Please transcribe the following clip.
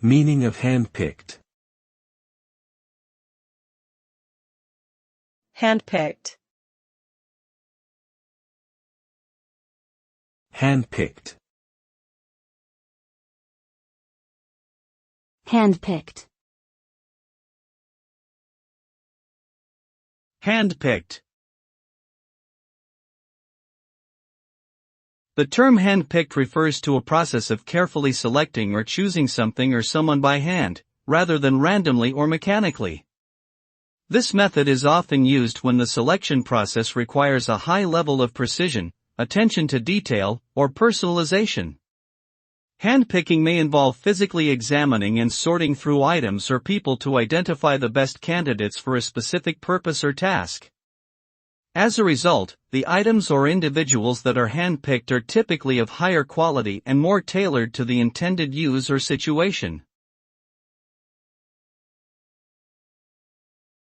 Meaning of handpicked. Handpicked. Handpicked. Handpicked. Handpicked. The term handpicked refers to a process of carefully selecting or choosing something or someone by hand, rather than randomly or mechanically. This method is often used when the selection process requires a high level of precision, attention to detail, or personalization. Handpicking may involve physically examining and sorting through items or people to identify the best candidates for a specific purpose or task. As a result, the items or individuals that are handpicked are typically of higher quality and more tailored to the intended use or situation.